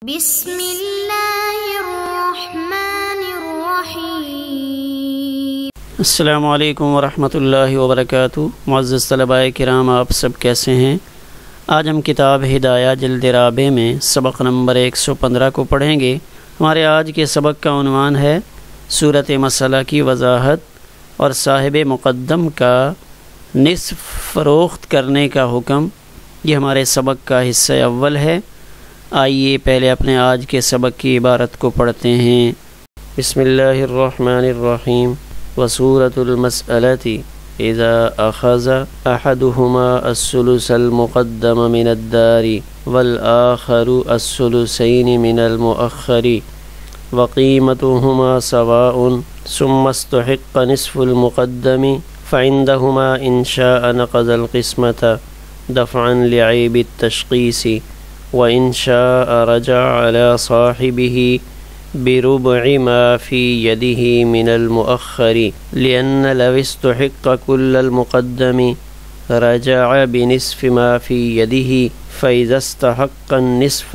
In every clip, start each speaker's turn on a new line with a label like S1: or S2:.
S1: بسم اللہ الرحمن الرحیم۔
S2: السلام علیکم ورحمۃ اللہ وبرکاتہ۔ معزز طلباء کرام، آپ سب کیسے ہیں؟ آج ہم کتاب ہدایہ جلد رابع میں سبق نمبر 115 کو پڑھیں گے۔ ہمارے آج کے سبق کا عنوان ہے صورت مسئلہ کی وضاحت اور صاحب مقدم کا نصف فروخت کرنے کا حکم۔ یہ ہمارے سبق کا حصہ اول ہے۔ آئیے پہلے اپنے آج کے سبق کی عبارت کو پڑھتے ہیں۔ بسم اللہ الرحمن الرحیم۔ وصورة المسألة اذا اخذ احدهما الثلث المقدم من الدار والآخر الثلثين من المؤخر وقيمتهما سواء ثم استحق نصف المقدم فعندهما إن شاء نقض القسمة دفعا لعيب التشخيص وإن شاء رجع على صاحبه بربع ما في يده من المؤخر لأن لو استحق كل المقدم رجع بنصف ما في يده فإذا استحق النصف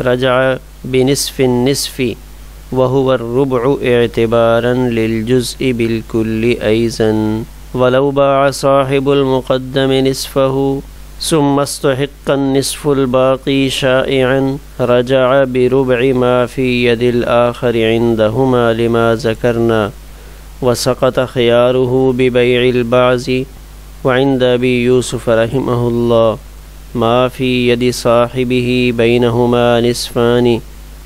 S2: رجع بنصف النصف وهو الربع اعتبارا للجزء بالكل أيضا ولو باع صاحب المقدم نصفه ثم استحق النصف الباقي شائعا رجع بربع ما في يد الآخر عندهما لما ذكرنا وسقط خياره ببيع البعض وعند أبي يوسف رحمه الله ما في يد صاحبه بينهما نصفان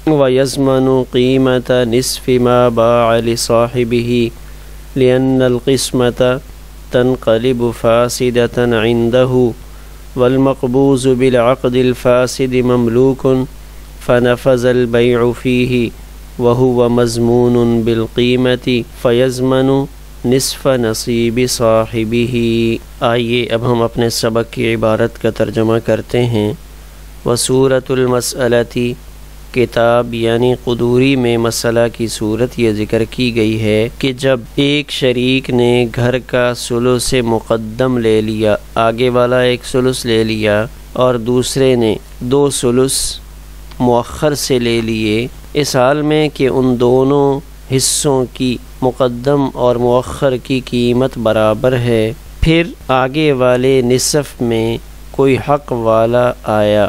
S2: ويضمن قيمة نصف ما باع لصاحبه لأن القسمة تنقلب فاسدة عنده والمقبوض بالعقد الفاسد مملوك فنفذ البيع فيه وهو مضمون بالقيمة فيضمن نصف نصيب صاحبه۔ آئیے اب ہم اپنے سبق کی عبارت کا ترجمہ کرتے ہیں۔ وصورة المسألة، کتاب یعنی قدوری میں مسئلہ کی صورت یہ ذکر کی گئی ہے کہ جب ایک شریک نے گھر کا ثلث مقدم لے لیا، آگے والا ایک ثلث لے لیا اور دوسرے نے 2 ثلث مؤخر سے لے لیے، اس حال میں کہ ان دونوں حصوں کی مقدم اور مؤخر کی قیمت برابر ہے، پھر آگے والے نصف میں کوئی حق والا آیا،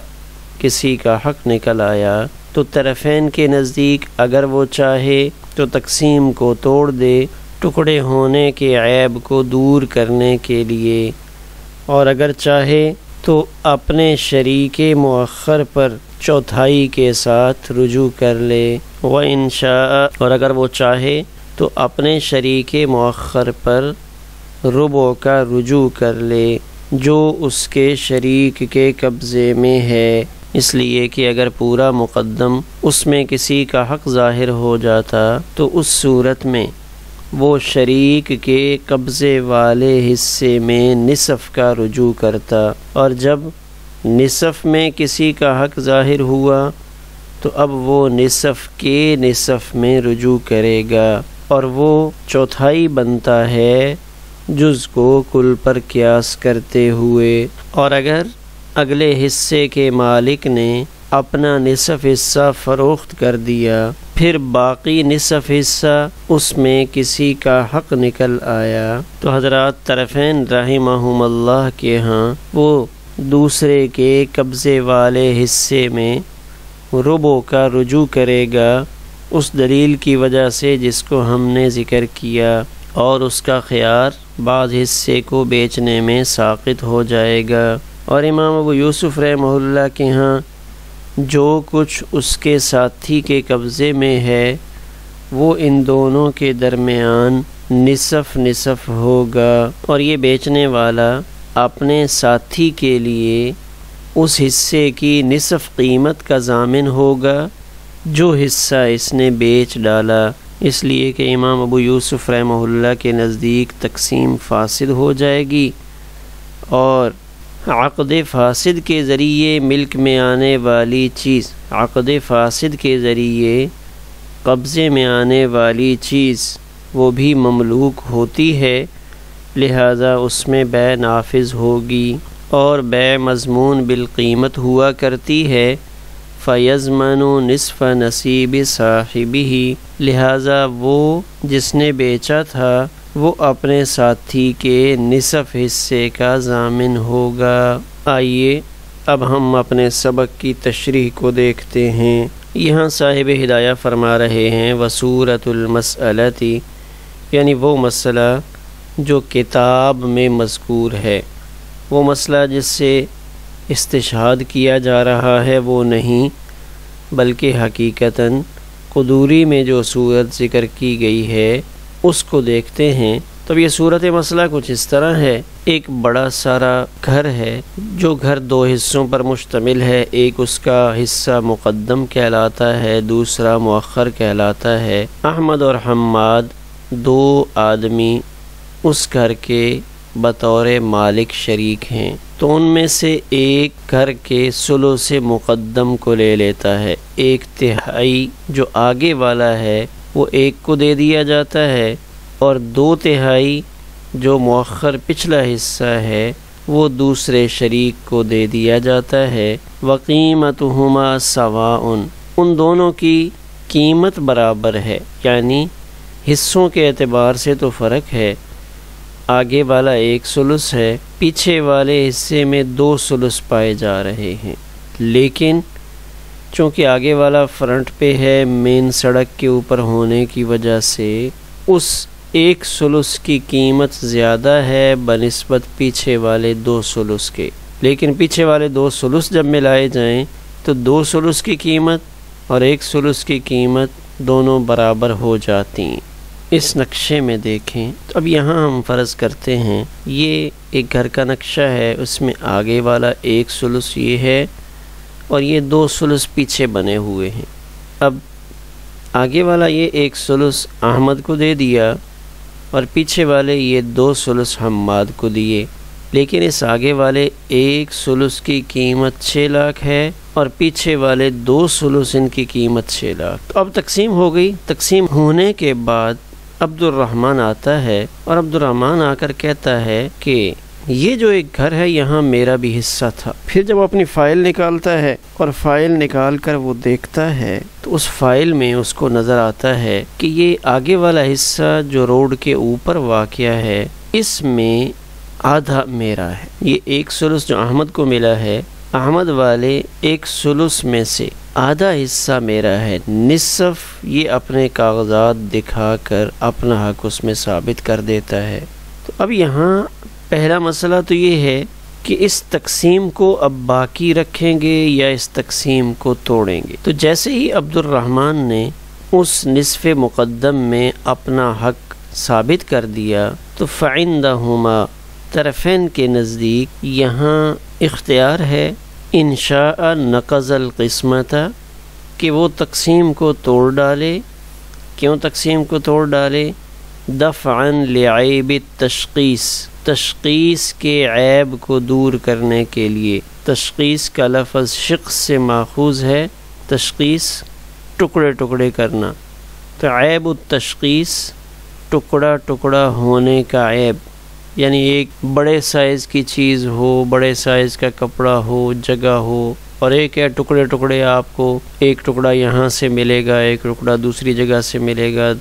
S2: کسی کا حق نکل آیا، تو طرفین کے نزدیک اگر وہ چاہے تو تقسیم کو توڑ دے ٹکڑے ہونے کے عیب کو دور کرنے کے لیے، اور اگر چاہے تو اپنے شریک مؤخر پر چوتھائی کے ساتھ رجوع کر لے، وَإِن شاء، اور اگر وہ چاہے تو اپنے شریک مؤخر پر ربع کا رجوع کر لے جو اس کے شریک کے قبضے میں ہے، اس لیے کہ اگر پورا مقدم اس میں کسی کا حق ظاہر ہو جاتا تو اس صورت میں وہ شریک کے قبضے والے حصے میں نصف کا رجوع کرتا، اور جب نصف میں کسی کا حق ظاہر ہوا تو اب وہ نصف کے نصف میں رجوع کرے گا، اور وہ چوتھائی بنتا ہے جز کو کل پر قیاس کرتے ہوئے۔ اور اگر اگلے حصے کے مالک نے اپنا نصف حصہ فروخت کر دیا، پھر باقی نصف حصہ اس میں کسی کا حق نکل آیا، تو حضرات طرفین رحمہم اللہ کے ہاں وہ دوسرے کے قبضے والے حصے میں ربع کا رجوع کرے گا، اس دلیل کی وجہ سے جس کو ہم نے ذکر کیا، اور اس کا خیار بعض حصے کو بیچنے میں ساقط ہو جائے گا۔ اور امام ابو یوسف رحمہ اللہ کے ہاں جو کچھ اس کے ساتھی کے قبضے میں ہے وہ ان دونوں کے درمیان نصف نصف ہوگا، اور یہ بیچنے والا اپنے ساتھی کے لیے اس حصے کی نصف قیمت کا ضامن ہوگا جو حصہ اس نے بیچ ڈالا، اس لیے کہ امام ابو یوسف رحمہ اللہ کے نزدیک تقسیم فاسد ہو جائے گی، اور عقد فاسد کے ذریعے ملک میں آنے والی چیز، عقد فاسد کے ذریعے قبضے میں آنے والی چیز وہ بھی مملوک ہوتی ہے، لہذا اس میں بیع نافذ ہوگی، اور بیع مضمون بالقیمت ہوا کرتی ہے، فَيَزْمَنُ نِصْفَ نَصِيبِ صَاحِبِهِ، لہٰذا وہ جس نے بیچا تھا وہ اپنے ساتھی کے نصف حصے کا ضامن ہوگا۔ آئیے اب ہم اپنے سبق کی تشریح کو دیکھتے ہیں۔ یہاں صاحب ہدایہ فرما رہے ہیں وَصُورَةُ الْمَسْأَلَةِ، یعنی وہ مسئلہ جو کتاب میں مذکور ہے، وہ مسئلہ جس سے استشہاد کیا جا رہا ہے وہ نہیں، بلکہ حقیقتاً قدوری میں جو صورت ذکر کی گئی ہے اس کو دیکھتے ہیں۔ تو یہ صورت مسئلہ کچھ اس طرح ہے، ایک بڑا سارا گھر ہے، جو گھر دو حصوں پر مشتمل ہے، ایک اس کا حصہ مقدم کہلاتا ہے، دوسرا مؤخر کہلاتا ہے۔ احمد اور حماد دو آدمی اس گھر کے بطور مالک شریک ہیں، تو ان میں سے ایک گھر کے ثلث مقدم کو لے لیتا ہے، ایک تہائی جو آگے والا ہے وہ ایک کو دے دیا جاتا ہے، اور دو تہائی جو مؤخر پچھلا حصہ ہے وہ دوسرے شریک کو دے دیا جاتا ہے۔ وَقِيمَتُهُمَا سَوَاءٌ، ان دونوں کی قیمت برابر ہے، یعنی حصوں کے اعتبار سے تو فرق ہے، آگے والا ایک ثلث ہے، پیچھے والے حصے میں دو ثلث پائے جا رہے ہیں، لیکن چونکہ آگے والا فرنٹ پہ ہے، مین سڑک کے اوپر ہونے کی وجہ سے اس ایک ثلث کی قیمت زیادہ ہے بنسبت پیچھے والے دو ثلث کے، لیکن پیچھے والے دو ثلث جب ملائے جائیں تو دو ثلث کی قیمت اور ایک ثلث کی قیمت دونوں برابر ہو جاتی ہیں۔ اس نقشے میں دیکھیں تو اب یہاں ہم فرض کرتے ہیں یہ ایک گھر کا نقشہ ہے، اس میں آگے والا ایک ثلث یہ ہے اور یہ دو ثلث پیچھے بنے ہوئے ہیں۔ اب آگے والا یہ ایک ثلث احمد کو دے دیا اور پیچھے والے یہ دو ثلث حماد کو دیے، لیکن اس آگے والے ایک ثلث کی قیمت 6 لاکھ ہے اور پیچھے والے دو ثلث ان کی قیمت 6 لاکھ۔ تو اب تقسیم ہو گئی، تقسیم ہونے کے بعد عبد الرحمن آتا ہے اور عبد الرحمن آ کر کہتا ہے کہ یہ جو ایک گھر ہے یہاں میرا بھی حصہ تھا۔ پھر جب وہ اپنی فائل نکالتا ہے اور فائل نکال کر وہ دیکھتا ہے تو اس فائل میں اس کو نظر آتا ہے کہ یہ آگے والا حصہ جو روڈ کے اوپر واقع ہے اس میں آدھا میرا ہے، یہ ایک ثلث جو احمد کو ملا ہے، احمد والے ایک ثلث میں سے آدھا حصہ میرا ہے، نصف یہ اپنے کاغذات دکھا کر اپنا حق اس میں ثابت کر دیتا ہے۔ تو اب یہاں پہلا مسئلہ تو یہ ہے کہ اس تقسیم کو اب باقی رکھیں گے یا اس تقسیم کو توڑیں گے۔ تو جیسے ہی عبد الرحمن نے اس نصف مقدم میں اپنا حق ثابت کر دیا تو فعندہما، طرفین کے نزدیک یہاں اختیار ہے انشاء نقض القسمت، کہ وہ تقسیم کو توڑ ڈالے۔ کیوں تقسیم کو توڑ ڈالے؟ دفعاً لعیب التشخیص، تشخیص کے عیب کو دور کرنے کے لیے۔ تشخیص کا لفظ شخص سے ماخوذ ہے، تشخیص ٹکڑے ٹکڑے کرنا، تو عیب التشخیص ٹکڑا ٹکڑا ہونے کا عیب، یعنی ایک بڑے سائز کی چیز ہو، بڑے سائز کا کپڑا ہو، جگہ ہو، اور ایک ہے ٹکڑے ٹکڑے، آپ کو ایک ٹکڑا یہاں سے ملے گا، ایک ٹکڑا دوسری جگہ سے ملے گا،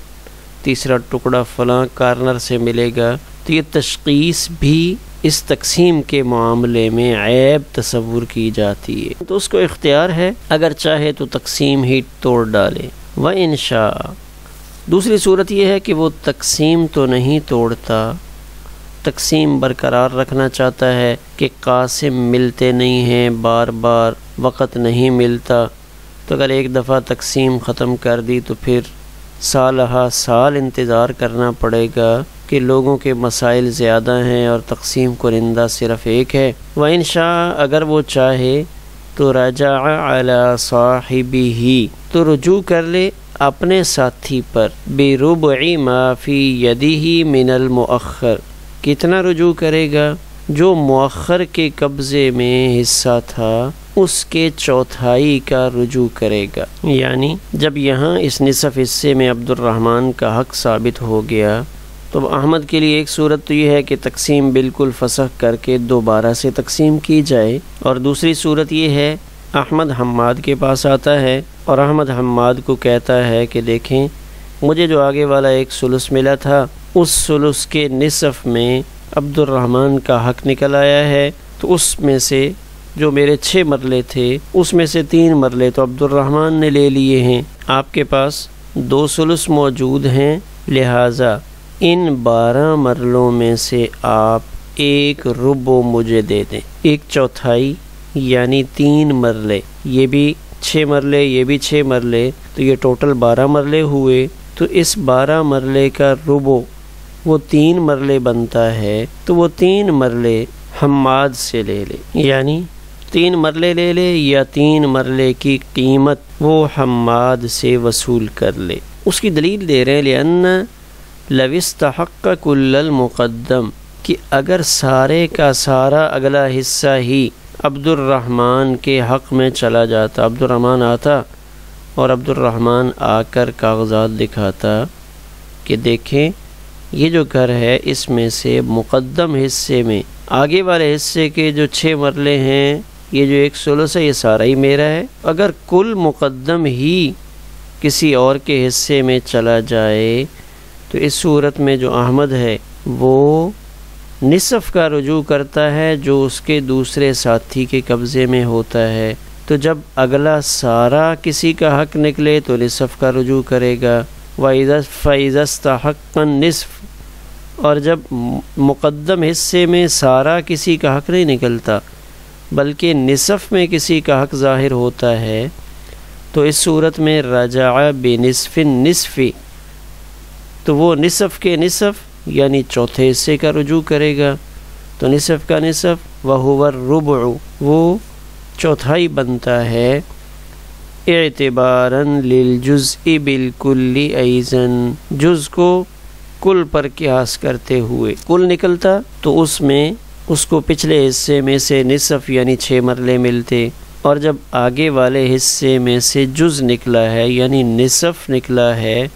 S2: تیسرا ٹکڑا فلاں کارنر سے ملے گا۔ تو یہ تشخیص بھی اس تقسیم کے معاملے میں عیب تصور کی جاتی ہے، تو اس کو اختیار ہے اگر چاہے تو تقسیم ہی توڑ ڈالے۔ وَإِنْ شَاءَ، دوسری صورت یہ ہے کہ وہ تقسیم تو نہیں توڑتا، تقسیم برقرار رکھنا چاہتا ہے کہ قاسم ملتے نہیں ہیں، بار بار وقت نہیں ملتا، تو اگر ایک دفعہ تقسیم ختم کر دی تو پھر سالہ سال انتظار کرنا پڑے گا کہ لوگوں کے مسائل زیادہ ہیں اور تقسیم کنندہ صرف ایک ہے۔ وَإِنْ شَاءَ، اگر وہ چاہے تو رجع علی صاحبہ، تو رجوع کر لے اپنے ساتھی پر، بربع ما فی یدہ من المؤخر، کتنا رجوع کرے گا؟ جو مؤخر کے قبضے میں حصہ تھا اس کے چوتھائی کا رجوع کرے گا۔ یعنی جب یہاں اس نصف حصے میں عبد الرحمن کا حق ثابت ہو گیا تو احمد کے لیے ایک صورت تو یہ ہے کہ تقسیم بالکل فسخ کر کے دوبارہ سے تقسیم کی جائے، اور دوسری صورت یہ ہے احمد حماد کے پاس آتا ہے اور احمد حماد کو کہتا ہے کہ دیکھیں مجھے جو آگے والا ایک ثلث ملا تھا اس ثلث کے نصف میں عبد الرحمن کا حق نکل آیا ہے، تو اس میں سے جو میرے 6 مرلے تھے اس میں سے 3 مرلے تو عبد الرحمن نے لے لیے ہیں، آپ کے پاس 2 ثلث موجود ہیں، لہٰذا ان 12 مرلوں میں سے آپ 1 ربع مجھے دے دیں، 1/4 یعنی 3 مرلے، یہ بھی 6 مرلے یہ بھی 6 مرلے، تو یہ ٹوٹل 12 مرلے ہوئے، تو اس 12 مرلے کا ربع وہ 3 مرلے بنتا ہے، تو وہ 3 مرلے حماد سے لے لے، یعنی 3 مرلے لے لے یا 3 مرلے کی قیمت وہ حماد سے وصول کر لے۔ اس کی دلیل دے رہے ہیں لِأَنَّ لَوِ اسْتَحَقَّ كُلَّ الْمُقَدَّمِ، کہ اگر سارے کا سارا اگلا حصہ ہی عبد الرحمن کے حق میں چلا جاتا، عبد الرحمن آتا اور عبد الرحمن آ کر کاغذات دکھاتا کہ دیکھیں یہ جو گھر ہے اس میں سے مقدم حصے میں آگے والے حصے کے جو 6 مرلے ہیں، یہ جو 1 ثلث ہے یہ سارا ہی میرا ہے، اگر کل مقدم ہی کسی اور کے حصے میں چلا جائے تو اس صورت میں جو احمد ہے وہ نصف کا رجوع کرتا ہے جو اس کے دوسرے ساتھی کے قبضے میں ہوتا ہے، تو جب اگلا سارا کسی کا حق نکلے تو نصف کا رجوع کرے گا، فَإِذَا اسْتَحَقَّ النِّصْفَ، اور جب مقدم حصے میں سارا کسی کا حق نہیں نکلتا بلکہ نصف میں کسی کا حق ظاہر ہوتا ہے، تو اس صورت میں رجع بنصف النصف، تو وہ نصف کے نصف یعنی چوتھے حصے کا رجوع کرے گا، تو نصف کا نصف وَهُوَ الرُّبُعُ، وہ چوتھائی بنتا ہے، اعتباراً للجزء بالکل ایضاً، جز کو کل پر قیاس کرتے ہوئے، کل نکلتا تو اس میں اس کو پچھلے حصے میں سے نصف یعنی 6 مرلے ملتے، اور جب آگے والے حصے میں سے جز نکلا ہے یعنی نصف نکلا ہے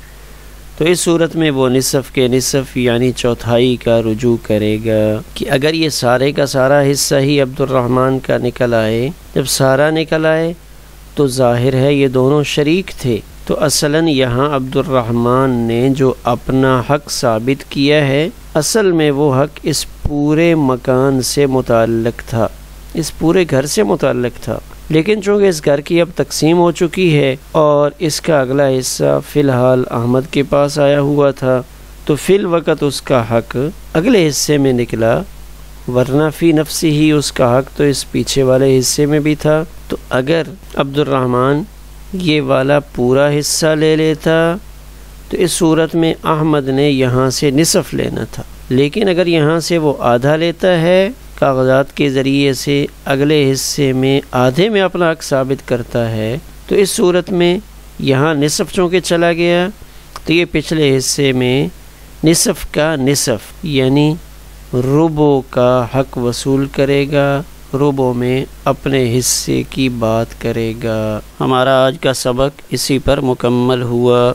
S2: تو اس صورت میں وہ نصف کے نصف یعنی چوتھائی کا رجوع کرے گا، کہ اگر یہ سارے کا سارا حصہ ہی عبد الرحمن کا نکل آئے، جب سارا نکل آئے تو ظاہر ہے یہ دونوں شریک تھے، تو اصلاً یہاں عبد الرحمن نے جو اپنا حق ثابت کیا ہے اصل میں وہ حق اس پورے مکان سے متعلق تھا، اس پورے گھر سے متعلق تھا، لیکن چونکہ اس گھر کی اب تقسیم ہو چکی ہے اور اس کا اگلا حصہ فی الحال احمد کے پاس آیا ہوا تھا، تو فی الوقت اس کا حق اگلے حصے میں نکلا، ورنہ فی نفسی ہی اس کا حق تو اس پیچھے والے حصے میں بھی تھا، تو اگر عبد الرحمن یہ والا پورا حصہ لے لیتا تو اس صورت میں احمد نے یہاں سے نصف لینا تھا، لیکن اگر یہاں سے وہ آدھا لیتا ہے کاغذات کے ذریعے سے اگلے حصے میں آدھے میں اپنا حق ثابت کرتا ہے، تو اس صورت میں یہاں نصف چونکہ چلا گیا تو یہ پچھلے حصے میں نصف کا نصف یعنی ربع کا حق وصول کرے گا، ربع میں اپنے حصے کی بات کرے گا۔ ہمارا آج کا سبق اسی پر مکمل ہوا۔